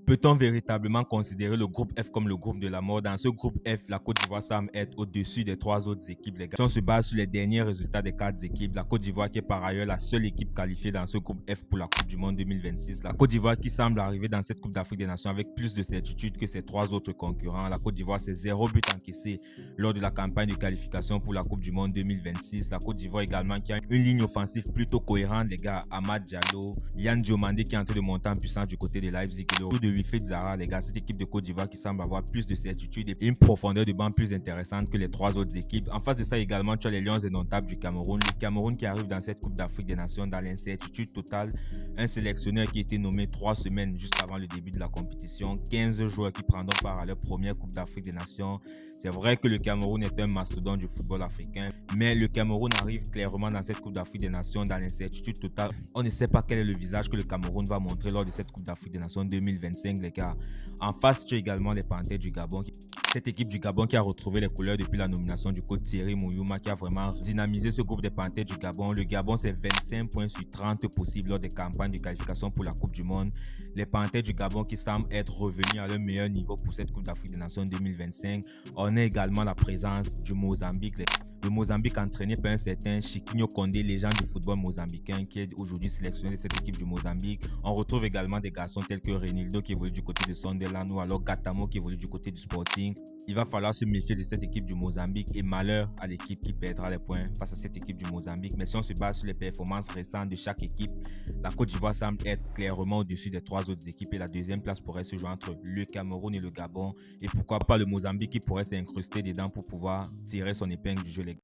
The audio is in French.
Peut-on véritablement considérer le groupe F comme le groupe de la mort? Dans ce groupe F, la Côte d'Ivoire semble être au-dessus des trois autres équipes, les gars. Si on se base sur les derniers résultats des quatre équipes, la Côte d'Ivoire qui est par ailleurs la seule équipe qualifiée dans ce groupe F pour la Coupe du Monde 2026. La Côte d'Ivoire qui semble arriver dans cette Coupe d'Afrique des Nations avec plus de certitude que ses trois autres concurrents. La Côte d'Ivoire, c'est 0 but encaissé lors de la campagne de qualification pour la Coupe du Monde 2026. La Côte d'Ivoire également qui a une ligne offensive plutôt cohérente, les gars. Amad Diallo, Yann Diomandé qui est en train de monter en puissance du côté de Leipzig. Le retour de Wilfried Zaha, les gars, cette équipe de Côte d'Ivoire qui semble avoir plus de certitude et une profondeur de banc plus intéressante que les trois autres équipes. En face de ça également, tu as les Lions indomptables du Cameroun. Le Cameroun qui arrive dans cette Coupe d'Afrique des Nations dans l'incertitude totale. Un sélectionneur qui a été nommé 3 semaines juste avant le début de la compétition. 15 joueurs qui prendront part à leur première Coupe d'Afrique des Nations. C'est vrai que le Cameroun est un mastodonte du football africain, mais le Cameroun arrive clairement dans cette Coupe d'Afrique des Nations dans l'incertitude totale. On ne sait pas quel est le visage que le Cameroun va montrer lors de cette Coupe d'Afrique des Nations 2025, les gars. En face, tu as également les Panthères du Gabon. Cette équipe du Gabon qui a retrouvé les couleurs depuis la nomination du coach Thierry Mouyouma, qui a vraiment dynamisé ce groupe des Panthères du Gabon. Le Gabon, c'est 25 points sur 30 possibles lors des campagnes de qualification pour la Coupe du Monde. Les Panthères du Gabon qui semblent être revenus à leur meilleur niveau pour cette Coupe d'Afrique des Nations 2025. On a également la présence du Mozambique. Le Mozambique entraîné par un certain Chiquinho Condé, légende du football mozambicain, qui est aujourd'hui sélectionné de cette équipe du Mozambique. On retrouve également des garçons tels que Renildo qui évolue du côté de Sunderland ou alors Gatamo qui évolue du côté du Sporting. Il va falloir se méfier de cette équipe du Mozambique et malheur à l'équipe qui perdra les points face à cette équipe du Mozambique. Mais si on se base sur les performances récentes de chaque équipe, la Côte d'Ivoire semble être clairement au-dessus des trois autres équipes et la deuxième place pourrait se jouer entre le Cameroun et le Gabon. Et pourquoi pas le Mozambique qui pourrait s'incruster dedans pour pouvoir tirer son épingle du jeu, les